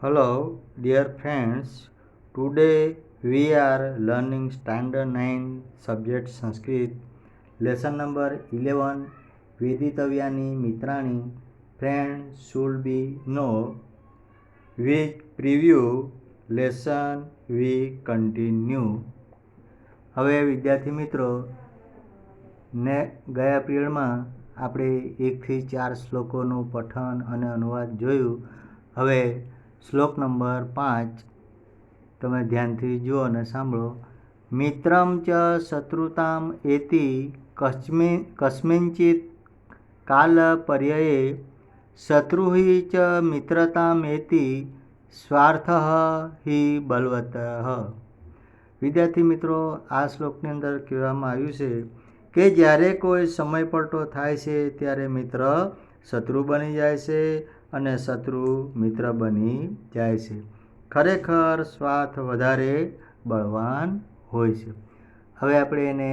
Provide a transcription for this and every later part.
Hello, dear friends. Today we are learning Standard 9 subject Sanskrit, lesson number 11. Veditavyaनि Mitrani. Friends should be know. With preview lesson we continue. હવે વિદ્યાર્થી મિત્રો ને ગયા પીરિયડમાં આપણે 1 થી 4 શ્લોકોનું પઠન અને અનુવાદ જોયું. હવે શ્લોક નંબર 5 તમે ધ્યાનથી જુઓ અને સાંભળો. મિત્રમ ચ શત્રુતામ એતિ કસ્મિંચિત કાલ પર્યયે શત્રુહિ ચ મિત્રતામ એતિ સ્વાર્થ હિ બલવતઃ. વિદ્યાર્થી મિત્રો, આ શ્લોકની અંદર કહેવામાં આવ્યું છે કે જ્યારે કોઈ સમય પલટો થાય છે ત્યારે મિત્ર શત્રુ બની જાય છે અને શત્રુ મિત્ર બની જાય છે. ખરેખર સ્વાર્થ વધારે બળવાન હોય છે. હવે આપણે એને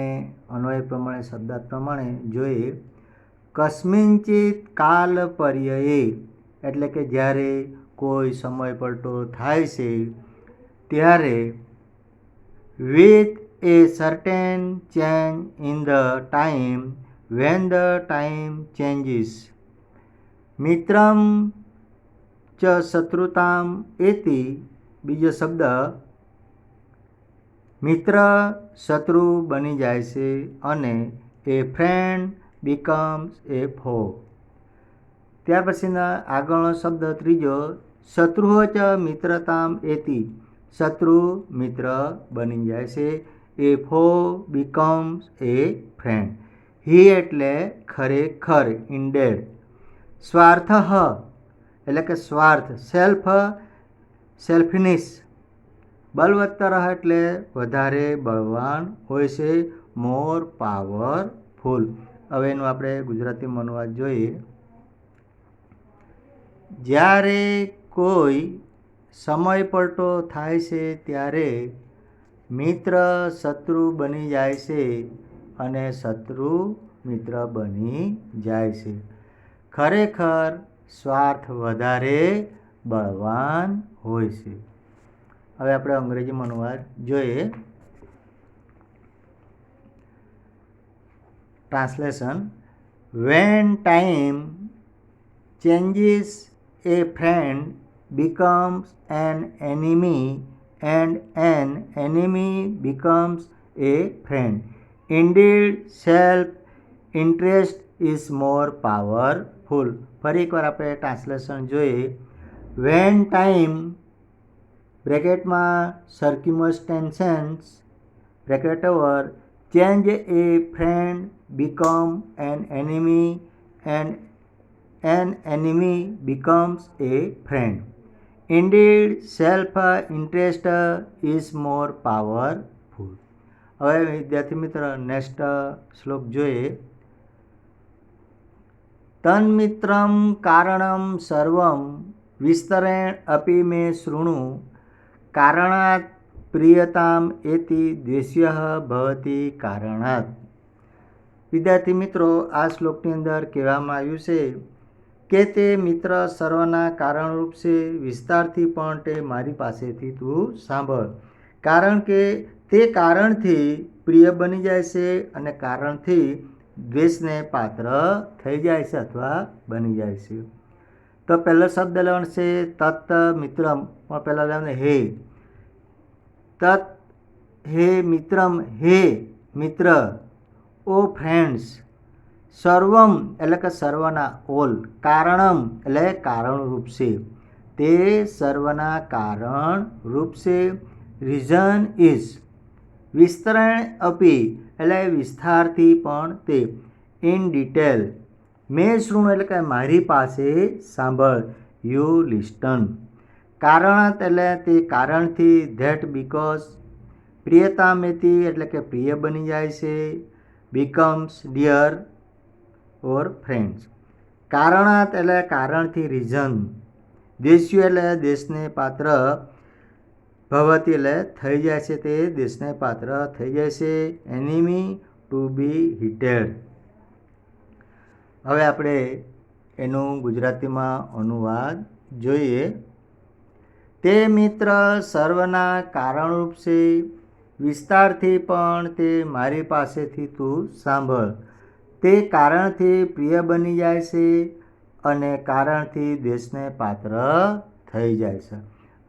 અન્વય પ્રમાણે શબ્દાર્થ પ્રમાણે જોઈએ. કસ્મિંચિત કાલ પર્યયે એટલે કે જ્યારે કોઈ સમય પલટો થાય છે ત્યારે with a certain change in the time when the time changes. મિત્રમ ચ શત્રુતામ એતિ, બીજો શબ્દ મિત્ર શત્રુ બની જાય છે અને એ ફ્રેન્ડ બીકમ્સ એ ફો. ત્યાર પછીના આગળનો શબ્દ ત્રીજો શત્રુઓ ચ મિત્રતામ એતિ, શત્રુ મિત્ર બની જાય છે. એ ફો બીકમ્સ એ ફ્રેન્ડ. હી એટલે ખરેખર, ઇન્ડેડ. સ્વાર્થ એટલે કે સ્વાર્થ, સેલ્ફિનિશ. બલવત્તર એટલે વધારે બળવાન હોય છે, મોર પાવરફુલ. હવે એનું આપણે ગુજરાતીમાં અનુવાદ જોઈએ. જ્યારે કોઈ સમય પલટો થાય છે ત્યારે મિત્ર શત્રુ બની જાય છે અને શત્રુ મિત્ર બની જાય છે. ખરેખર સ્વાર્થ વધારે બળવાન હોય છે. હવે આપણે અંગ્રેજીમાં અનુવાદ જોઈએ. Translation. When time changes, a friend becomes an enemy and an enemy becomes a friend. Indeed, self-interest is more powerful. ફરી એકવાર આપણે ટ્રાન્સલેશન જોઈએ. When time બ્રેકેટમાં circumstances bracket over change, a friend become an enemy and an enemy becomes a friend. Indeed, self-interest is more powerful. હવે વિદ્યાર્થી મિત્ર next શ્લોક જોઈએ. તન્મિત્રમ કારણમ સર્વમ વિસ્તરેણ અપી મે શૃણુ કારણાત પ્રિયતામ એતિ દ્વેષ્યઃ ભવતિ કારણાત. વિદ્યાર્થી મિત્રો, આ શ્લોકની અંદર કહેવામાં આવ્યું છે કે તે મિત્ર સર્વના કારણરૂપ છે. વિસ્તારથી પણ તે મારી પાસેથી તું સાંભળ. કારણ કે તે કારણથી પ્રિય બની જાય છે અને કારણથી દ્વેષને પાત્ર થઈ જાય છે અથવા બની જાય છે. તો પહેલો શબ્દ લેવાનો છે તત્ મિત્રમ, પણ પહેલાં લેવાનું હે. તત્ હે મિત્રમ, હે મિત્ર. ઓ ફ્રેન્ડ્સ. સર્વમ એટલે કે સર્વના, ઓલ. કારણમ એટલે કારણરૂપ છે, તે સર્વના કારણ રૂપ છે. Reason is. વિસ્તરણ અપી એટલે વિસ્તારથી પણ તે. In detail. મેં શૃણુ એટલે કે મારી પાસે સાંભળ. યુ લિસ્ટન. કારણાત એટલે તે કારણથી. That because. પ્રિયતામેતિ એટલે કે પ્રિય બની જાય છે. બીકમ્સ ડિયર ઓર ફ્રેન્ડ્સ. કારણાત એટલે કારણથી, રીઝન. દ્વેષ્યુ એટલે દેશને પાત્ર. ભવતી એટલે થઈ જાય છે, તે દેશને પાત્ર થઈ જાય છે. એનિમી ટુ બી હિટેડ. હવે આપણે એનું ગુજરાતીમાં અનુવાદ જોઈએ. તે મિત્ર સર્વના કારણરૂપ છે, વિસ્તારથી પણ તે મારી પાસેથી તું સાંભળ. તે કારણથી પ્રિય બની જાય છે અને કારણથી દ્વેષને પાત્ર થઈ જાય છે.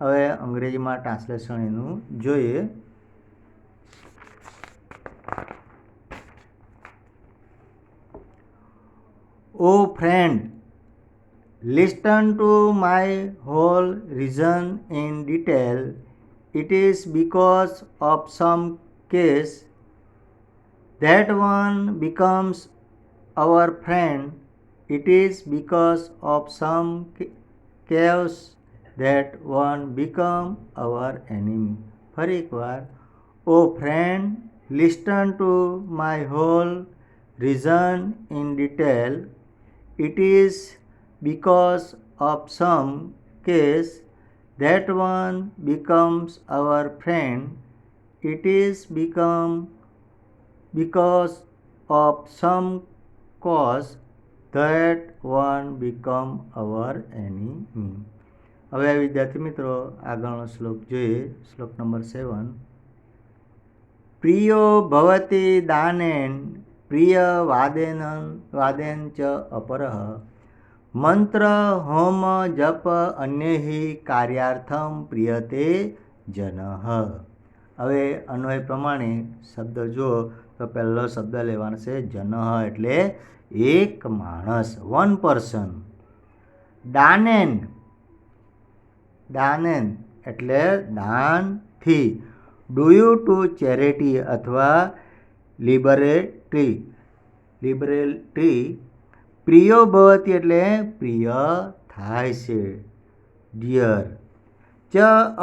હવે અંગ્રેજીમાં ટ્રાન્સલેશન એનું જોઈએ. O friend, listen to my whole reason in detail. It is because of some case that one becomes our friend. It is because of some case that one become our enemy. ફરી એકવાર. O friend, listen to my whole reason in detail. It is because of some case that one becomes our friend. It is because of some cause that one become our enemy. હવે વિદ્યાર્થી મિત્રો આગળનો શ્લોક જોઈએ. શ્લોક number 7. પ્રિયો ભવતિ દાનેન પ્રિય વાદેન ચ અપરઃ મંત્ર હોમ જપ અન્યહિ કાર્યાર્થમ પ્રિયતે જનઃ. હવે અન્વય પ્રમાણે શબ્દ જો તો પહેલો શબ્દ લેવાનો છે જનઃ એટલે એક માણસ, 1 person. દાનેન એટલે દાનથી. ડ્યુ ટુ ચેરિટી અથવા લિબરેટરી. પ્રિયો ભવતી એટલે પ્રિય થાય છે, ડિયર. ચ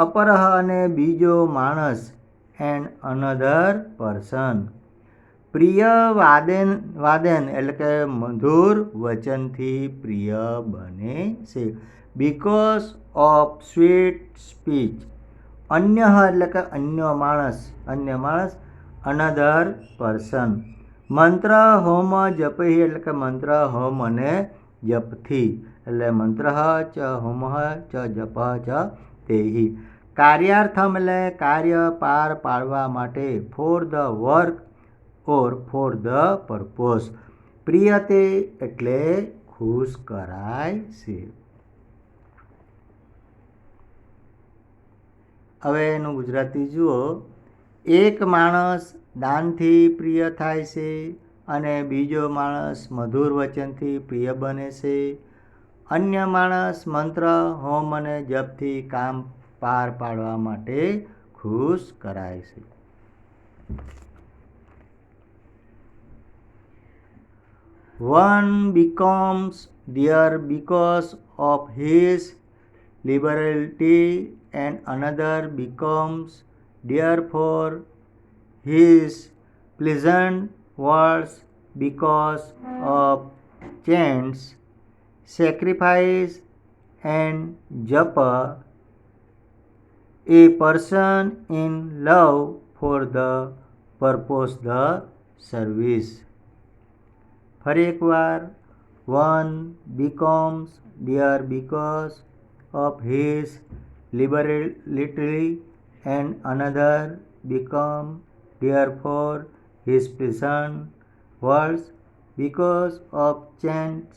અપરહ અને બીજો માણસ, એન્ડ અનધર પર્સન. પ્રિય વાદેન એટલે કે મધુર વચનથી પ્રિય બને છે. Because of sweet speech. અન્ય એટલે કે અન્ય માણસ, અનધર પર્સન. મંત્ર હોમ જપહિ એટલે કે મંત્ર હોમ અને જપથી, એટલે મંત્ર ચ હોમ ચ જપ ચ તેહિ. કાર્યાર્થમ એટલે કાર્ય પાર પાડવા માટે, for the work or for the purpose. પ્રિયતે એટલે ખુશ કરાય છે. હવે એનું ગુજરાતી જુઓ. એક માણસ દાનથી પ્રિય થાય છે અને બીજો માણસ મધુર વચનથી પ્રિય બને છે. અન્ય માણસ મંત્ર હોમ અને જપથી કામ પાર પાડવા માટે ખુશ કરાય છે. One becomes dear because of his liberality and another becomes dear for his pleasant words because of chants, sacrifice and japa. A person in love for the purpose the service. ફરી એકવાર. One becomes dear because of his liberality and another become dear for his pleasant words because of chants,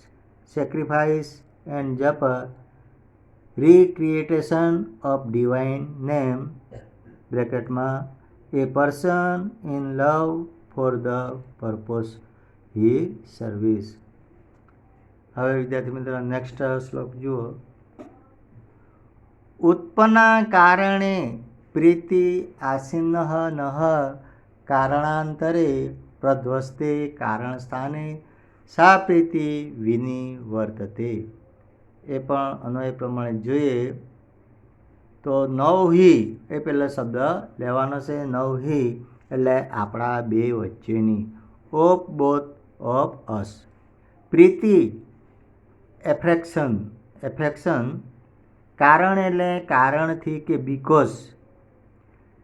sacrifice and japa. Recreation of divine name (a person in love for the purpose he service. હવે વિદ્યાર્થી મિત્રો next શ્લોક જુઓ. ઉત્પન્ના કારણે પ્રીતિ આસીન્નઃ નઃ કારણાંતરે પ્રધ્વસ્તે કારણસ્થાને સા પ્રીતિ વિનિવર્તતે. એ પણ અન્વય પ્રમાણે જોઈએ તો નવહિ એ પહેલો શબ્દ લેવાનો છે. નવહિ એટલે આપણા બે વચ્ચેની, ઓફ બોથ ઓફ અસ. પ્રીતિ એફેક્શન. કારણ એટલે કારણથી કે બીકોઝ.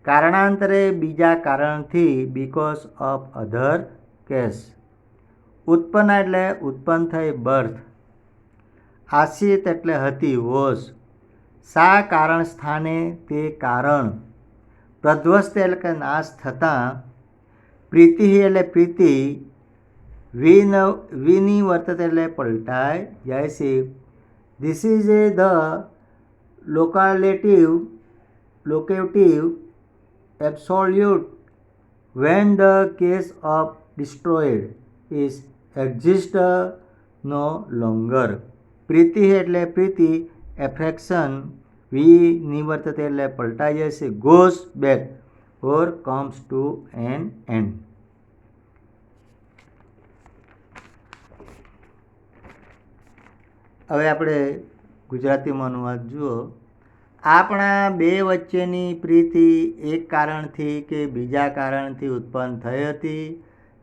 કારણાંતરે બીજા કારણથી, બીકોઝ ઓફ અધર કેસ. ઉત્પન્ન એટલે ઉત્પન્ન થઈ, બર્થ. આસિત એટલે હતી, વોઝ. શા કારણ સ્થાને તે કારણ પ્રધ્વસ્ત એટલે કે નાશ થતાં પ્રીતિ એટલે પ્રીતિ વિનિવર્તત એટલે પલટાઈ જાય છે. This is the locative absolute when the case of destroyed is exist no longer. પ્રીતિ એટલે પ્રીતિ, એફેક્શન વિનિવર્તત એટલે પલટાઈ જાય છે, goes back or comes to an end. હવે આપણે ગુજરાતીમાં અનુવાદ જુઓ. આપણા બે વચ્ચેની પ્રીતિ એક કારણથી કે બીજા કારણથી ઉત્પન્ન થઈ હતી.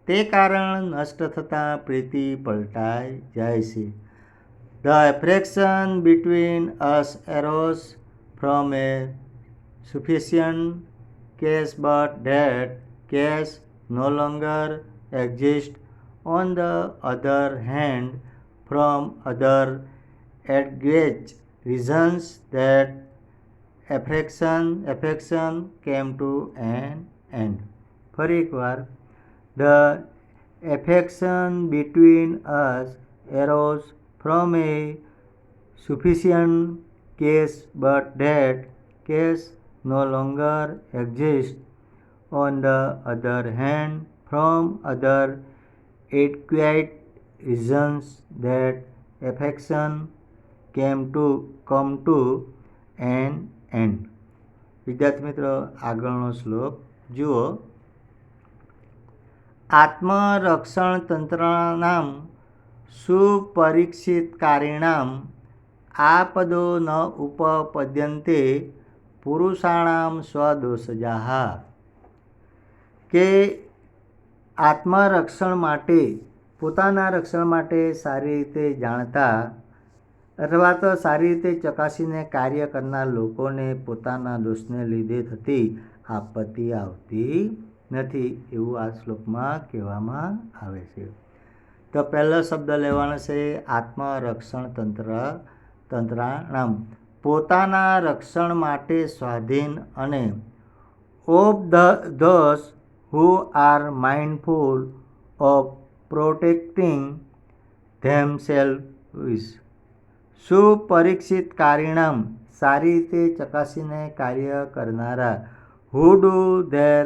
તે કારણ નષ્ટ થતાં પ્રીતિ પલટાઈ જાય છે. The affection between us arose from a sufficient case, but that case no longer exists. On the other hand, from other adverse reasons, that affection came to an end. ફરી એકવાર. The affection between us arose from a sufficient case, but that case no longer exists. On the other hand, from other adequate reasons, that affection come to an end. વિદ્યાર્થી મિત્રો, આગળનો શ્લોક જુઓ. આત્મરક્ષણ તંત્રનામ સુપરીક્ષિતકારીણામ આપદો ન ઉપપદ્યન્તે પુરુષાણામ સ્વદોષજાઃ. કે આત્મરક્ષણ માટે, પોતાના રક્ષણ માટે સારી રીતે જાણતા અથવા તો સારી રીતે ચકાસીને કાર્ય કરનાર લોકોને પોતાના દોષને લીધે થતી આપત્તિ આવતી નથી, એવું આ શ્લોકમાં કહેવામાં આવે છે. તો પહેલો શબ્દ લેવાનો છે આત્મરક્ષણ તંત્રાણામ, પોતાના રક્ષણ માટે સ્વાધીન, અને of those who are mindful of protecting themselves. સુપરીક્ષિત કારીણામ, સારી રીતે ચકાસીને કાર્ય કરનારા, who do their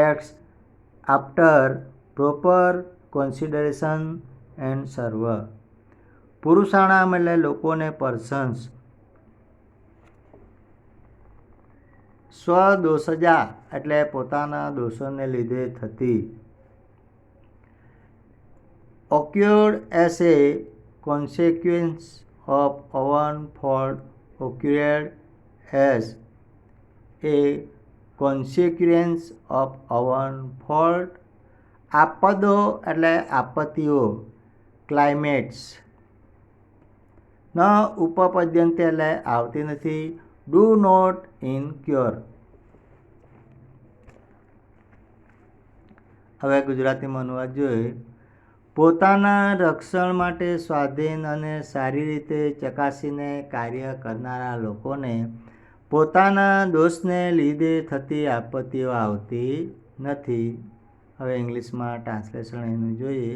acts after proper consideration and સર્વ. પુરુષાણામ એટલે લોકોને, પર્સન્સ. સ્વદોષજા એટલે પોતાના દોષોને લીધે થતી. occurred as a consequence of own fault, occurred as a consequence of own fault. આપદો એટલે આપત્તિઓ, ક્લાઇમેટ્સ. ન ઉપપદ્યંતે એટલે આવતી નથી, ડુ નોટ ઇનક્યોર. હવે ગુજરાતીમાં અનુવાદ જોઈએ. પોતાના રક્ષણ માટે સ્વાધીન અને સારી રીતે ચકાસીને કાર્ય કરનારા લોકોને પોતાના દોષને લીધે થતી આપત્તિઓ આવતી નથી. હવે ઇંગ્લિશમાં ટ્રાન્સલેશન એનું જોઈએ.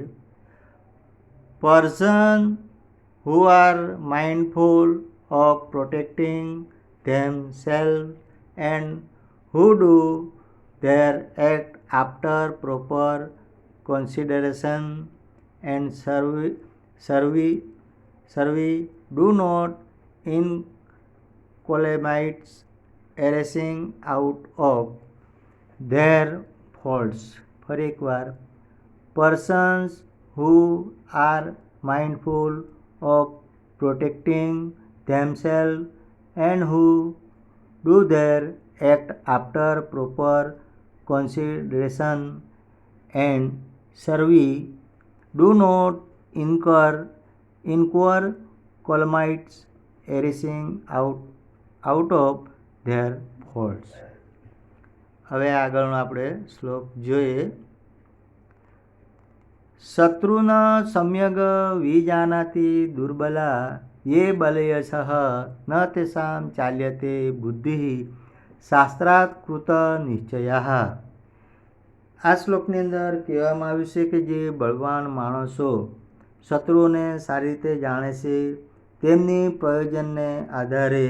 Person who are mindful of protecting themselves and who do their act after proper consideration and survey do not incolumnites erasing out of their faults. ફરી એકવાર. persons who are mindful of protecting themselves and who do their act after proper consideration and survey do not incur calamities arising out of their faults. હવે આગળનો આપણે શ્લોક જોઈએ. શત્રુના સમ્યગ વિજાનાતિ દુર્બલા ये बलयसः न तेषां चाल्यते बुद्धिः શાસ્ત્રાર્થ કૃત નિશ્ચયઃ। આ શ્લોકની અંદર કહેવામાં આવ્યું છે કે જે બળવાન માણસો શત્રુઓને સારી રીતે જાણે છે તેમની પ્રયોજનને આધારે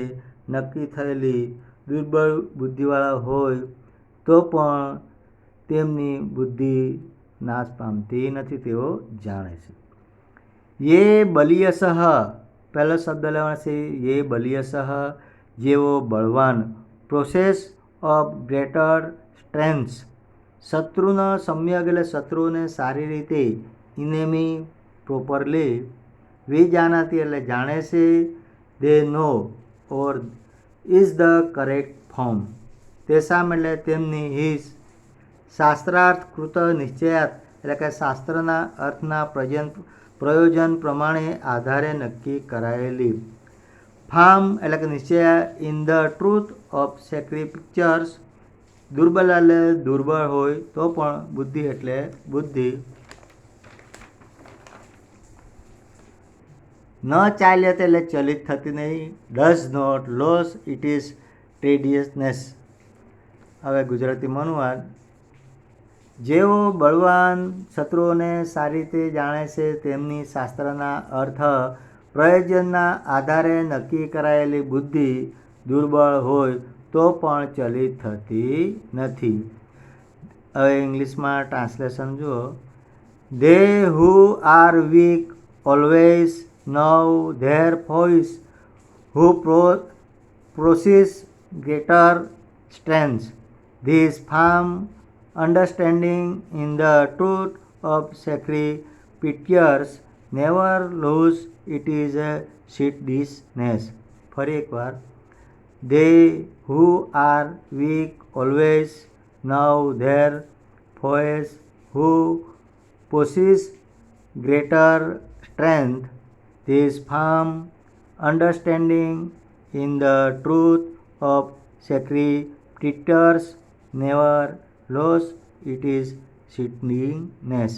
નક્કી થયેલી દુર્બળ બુદ્ધિવાળા હોય તો પણ તેમની બુદ્ધિ નાશ પામતી નથી, તેઓ જાણે છે। યે બલિયસઃ, પહેલો શબ્દ લેવાનો છે યે બલિયસઃ, જેઓ બળવાન, પ્રોસેસ ઓફ ગ્રેટર સ્ટ્રેન્થ્સ, શત્રુનો સમ્યક એટલે શત્રુઓને સારી રીતે, ઇનેમી પ્રોપરલી, વિજાનાતી એટલે જાણે છે, દે નો ઓર ઇઝ ધ કરેક્ટ ફોર્મ, તેસામ એટલે તેમની, હિઝ શાસ્ત્રાર્થ કૃત નિશ્ચયાત એટલે કે શાસ્ત્રના અર્થના પ્રયોજન પ્રમાણે આધારે નક્કી કરાયેલી, ફાર્મ એટલે કે નિશ્ચય, in the truth of sacred pictures, દુર્બલ એટલે દુર્બળ હોય તો પણ બુદ્ધિ એટલે બુદ્ધિ, ન ચાલ્યતે એટલે ચલિત થતી નહીં, does not lose it is tediousness. હવે ગુજરાતીમાં અનુવાદ, જેઓ બળવાન શત્રુઓને સારી રીતે જાણે છે તેમની શાસ્ત્રના અર્થ પ્રયોજનના આધારે નક્કી કરાયેલી બુદ્ધિ દુર્બળ હોય તો પણ ચલિત થતી નથી। હવે ઇંગ્લિશમાં ટ્રાન્સલેશન જુઓ, they who are weak always know their voice, who possess greater strength, this firm understanding in the truth of sacred pictures never lose it is a steadiness। ફરી એકવાર, they who are weak always know their voice, who possess greater strength, this firm understanding in the truth of sacred scriptures never lose it is steadiness।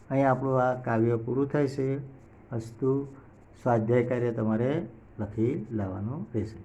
અહીં આપણું આ કાવ્ય પૂરું થાય છે। અસ્તુ, સ્વાધ્યાય કાર્ય તમારે લખી લાવવાનું રહેશે।